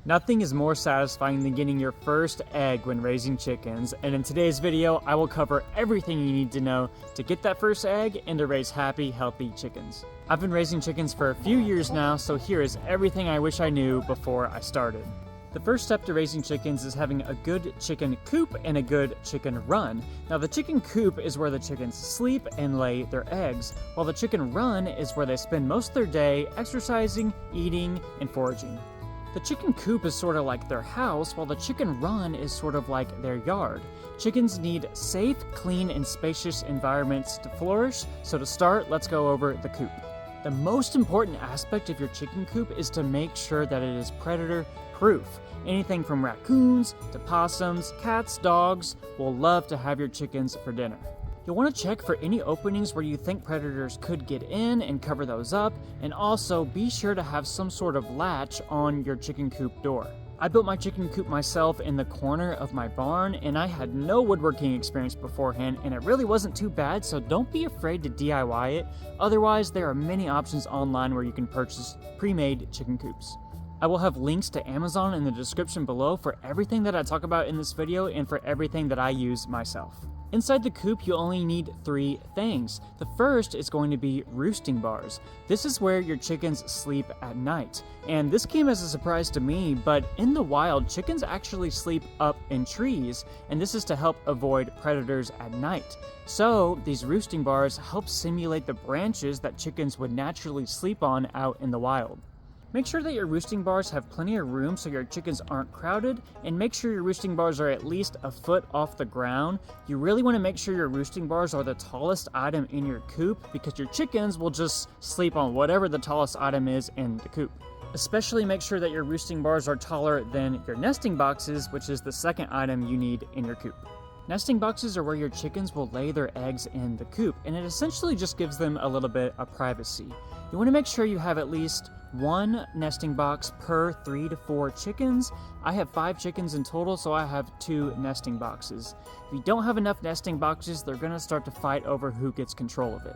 Nothing is more satisfying than getting your first egg when raising chickens, and in today's video, I will cover everything you need to know to get that first egg and to raise happy, healthy chickens. I've been raising chickens for a few years now, so here is everything I wish I knew before I started. The first step to raising chickens is having a good chicken coop and a good chicken run. Now the chicken coop is where the chickens sleep and lay their eggs, while the chicken run is where they spend most of their day exercising, eating, and foraging. The chicken coop is sort of like their house, while the chicken run is sort of like their yard. Chickens need safe, clean, and spacious environments to flourish, so to start, let's go over the coop. The most important aspect of your chicken coop is to make sure that it is predator-proof. Anything from raccoons to possums, cats, dogs will love to have your chickens for dinner. You'll want to check for any openings where you think predators could get in and cover those up, and also be sure to have some sort of latch on your chicken coop door. I built my chicken coop myself in the corner of my barn, and I had no woodworking experience beforehand, and it really wasn't too bad, so don't be afraid to DIY it. Otherwise, there are many options online where you can purchase pre-made chicken coops. I will have links to Amazon in the description below for everything that I talk about in this video and for everything that I use myself. Inside the coop, you only need 3 things. The first is going to be roosting bars. This is where your chickens sleep at night. And this came as a surprise to me, but in the wild, chickens actually sleep up in trees, and this is to help avoid predators at night. So, these roosting bars help simulate the branches that chickens would naturally sleep on out in the wild. Make sure that your roosting bars have plenty of room so your chickens aren't crowded, and make sure your roosting bars are at least a foot off the ground. You really want to make sure your roosting bars are the tallest item in your coop, because your chickens will just sleep on whatever the tallest item is in the coop. Especially make sure that your roosting bars are taller than your nesting boxes, which is the second item you need in your coop. Nesting boxes are where your chickens will lay their eggs in the coop, and it essentially just gives them a little bit of privacy. You want to make sure you have at least 1 nesting box per 3 to 4 chickens. I have 5 chickens in total, so I have 2 nesting boxes. If you don't have enough nesting boxes, they're going to start to fight over who gets control of it.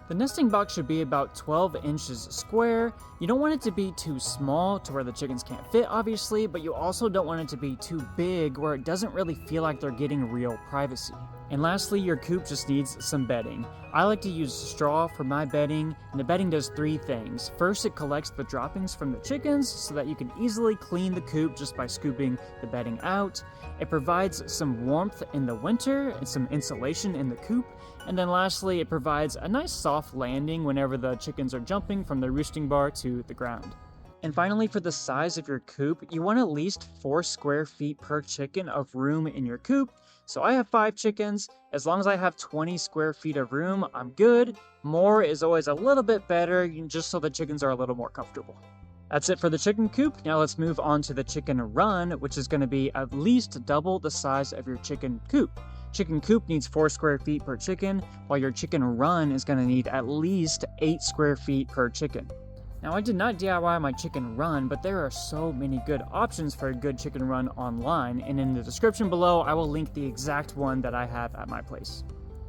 The nesting box should be about 12 inches square. You don't want it to be too small to where the chickens can't fit, obviously, but you also don't want it to be too big where it doesn't really feel like they're getting real privacy. And lastly, your coop just needs some bedding. I like to use straw for my bedding, and the bedding does 3 things. First, it collects the droppings from the chickens so that you can easily clean the coop just by scooping the bedding out. It provides some warmth in the winter and some insulation in the coop. And then lastly, it provides a nice soft landing whenever the chickens are jumping from the roosting bar to the ground. And finally, for the size of your coop, you want at least 4 square feet per chicken of room in your coop. So I have 5 chickens. As long as I have 20 square feet of room, I'm good. More is always a little bit better, just so the chickens are a little more comfortable. That's it for the chicken coop. Now let's move on to the chicken run, which is going to be at least double the size of your chicken coop. Chicken coop needs 4 square feet per chicken, while your chicken run is going to need at least 8 square feet per chicken. Now, I did not DIY my chicken run, but there are so many good options for a good chicken run online, and in the description below, I will link the exact one that I have at my place.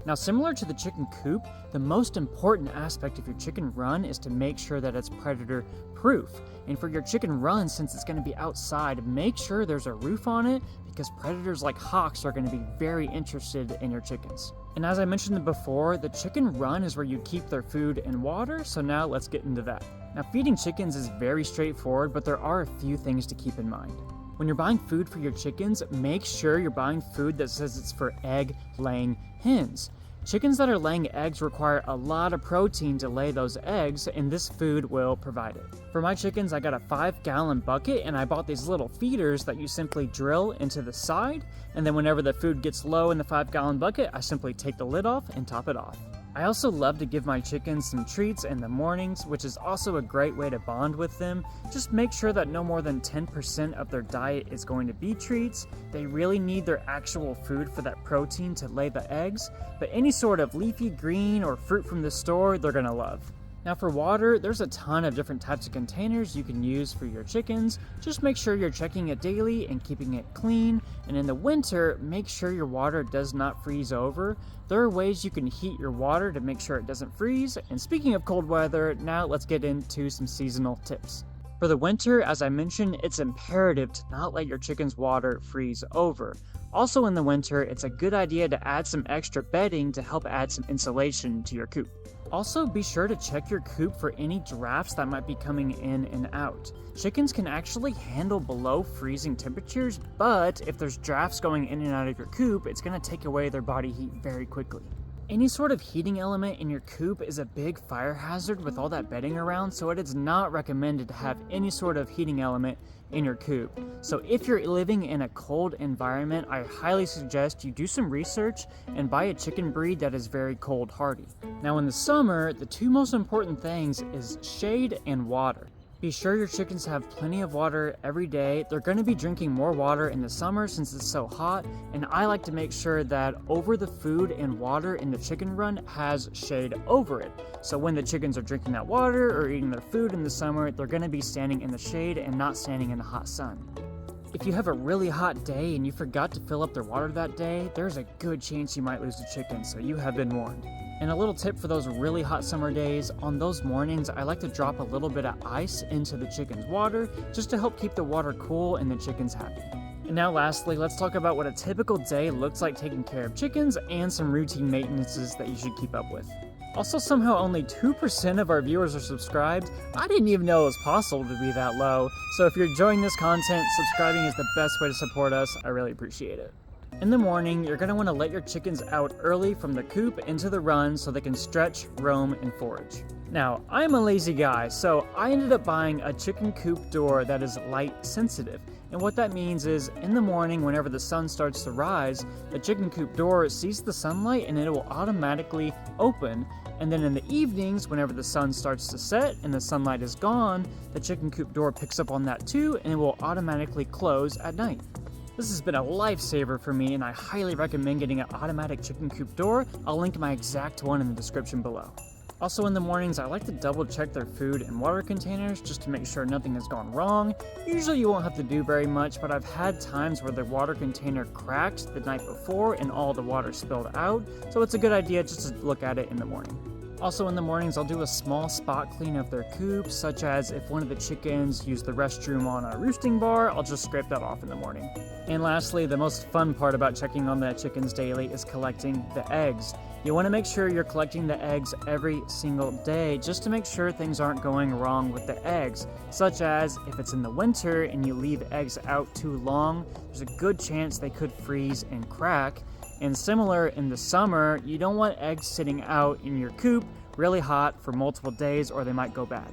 Now, similar to the chicken coop, the most important aspect of your chicken run is to make sure that it's predator-proof. And for your chicken run, since it's going to be outside, make sure there's a roof on it, because predators like hawks are going to be very interested in your chickens. And as I mentioned before, the chicken run is where you keep their food and water, so now let's get into that. Now, feeding chickens is very straightforward, but there are a few things to keep in mind. When you're buying food for your chickens, make sure you're buying food that says it's for egg-laying hens. Chickens that are laying eggs require a lot of protein to lay those eggs, and this food will provide it. For my chickens, I got a 5-gallon bucket, and I bought these little feeders that you simply drill into the side, and then whenever the food gets low in the 5-gallon bucket, I simply take the lid off and top it off. I also love to give my chickens some treats in the mornings, which is also a great way to bond with them. Just make sure that no more than 10% of their diet is going to be treats. They really need their actual food for that protein to lay the eggs, but any sort of leafy green or fruit from the store, they're gonna love. Now for water, there's a ton of different types of containers you can use for your chickens. Just make sure you're checking it daily and keeping it clean. And in the winter, make sure your water does not freeze over. There are ways you can heat your water to make sure it doesn't freeze. And speaking of cold weather, now let's get into some seasonal tips. For the winter, as I mentioned, it's imperative to not let your chicken's water freeze over. Also in the winter, it's a good idea to add some extra bedding to help add some insulation to your coop. Also, be sure to check your coop for any drafts that might be coming in and out. Chickens can actually handle below freezing temperatures, but if there's drafts going in and out of your coop, it's going to take away their body heat very quickly. Any sort of heating element in your coop is a big fire hazard with all that bedding around, so it is not recommended to have any sort of heating element in your coop. So if you're living in a cold environment, I highly suggest you do some research and buy a chicken breed that is very cold hardy. Now in the summer, the two most important things is shade and water. Be sure your chickens have plenty of water every day. They're going to be drinking more water in the summer since it's so hot, and I like to make sure that over the food and water in the chicken run has shade over it. So when the chickens are drinking that water or eating their food in the summer, they're going to be standing in the shade and not standing in the hot sun. If you have a really hot day and you forgot to fill up their water that day, there's a good chance you might lose the chicken, so you have been warned. And a little tip for those really hot summer days, on those mornings I like to drop a little bit of ice into the chicken's water just to help keep the water cool and the chickens happy. And now lastly, let's talk about what a typical day looks like taking care of chickens and some routine maintenances that you should keep up with. Also, somehow only 2% of our viewers are subscribed. I didn't even know it was possible to be that low. So if you're enjoying this content, subscribing is the best way to support us. I really appreciate it. In the morning, you're going to want to let your chickens out early from the coop into the run so they can stretch, roam, and forage. Now, I'm a lazy guy, so I ended up buying a chicken coop door that is light sensitive. And what that means is, in the morning, whenever the sun starts to rise, the chicken coop door sees the sunlight and it will automatically open. And then in the evenings, whenever the sun starts to set and the sunlight is gone, the chicken coop door picks up on that too, and it will automatically close at night. This has been a lifesaver for me, and I highly recommend getting an automatic chicken coop door. I'll link my exact one in the description below. Also in the mornings, I like to double check their food and water containers just to make sure nothing has gone wrong. Usually you won't have to do very much, but I've had times where the water container cracked the night before and all the water spilled out, so it's a good idea just to look at it in the morning. Also in the mornings, I'll do a small spot clean of their coop, such as if one of the chickens used the restroom on a roosting bar, I'll just scrape that off in the morning. And lastly, the most fun part about checking on the chickens daily is collecting the eggs. You want to make sure you're collecting the eggs every single day just to make sure things aren't going wrong with the eggs, such as if it's in the winter and you leave eggs out too long, there's a good chance they could freeze and crack. And similar in the summer, you don't want eggs sitting out in your coop really hot for multiple days or they might go bad.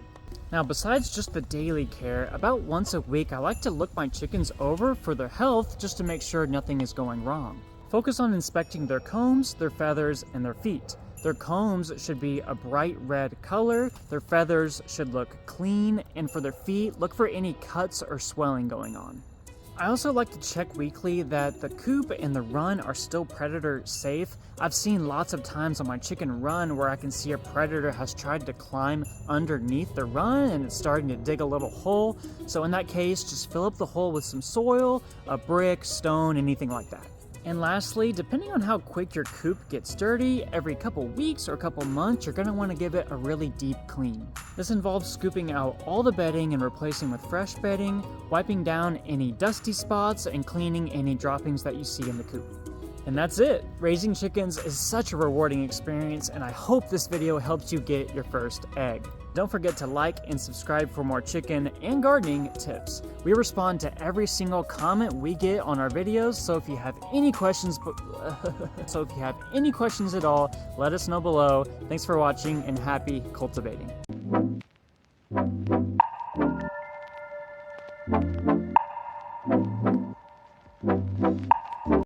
Now, besides just the daily care, about once a week I like to look my chickens over for their health just to make sure nothing is going wrong. Focus on inspecting their combs, their feathers, and their feet. Their combs should be a bright red color, their feathers should look clean, and for their feet, look for any cuts or swelling going on. I also like to check weekly that the coop and the run are still predator safe. I've seen lots of times on my chicken run where I can see a predator has tried to climb underneath the run and it's starting to dig a little hole. So in that case, just fill up the hole with some soil, a brick, stone, anything like that. And lastly, depending on how quick your coop gets dirty, every couple weeks or couple months, you're going to want to give it a really deep clean. This involves scooping out all the bedding and replacing with fresh bedding, wiping down any dusty spots, and cleaning any droppings that you see in the coop. And that's it! Raising chickens is such a rewarding experience, and I hope this video helps you get your first egg. Don't forget to like and subscribe for more chicken and gardening tips. We respond to every single comment we get on our videos, so if you have any questions at all, let us know below. Thanks for watching and happy cultivating.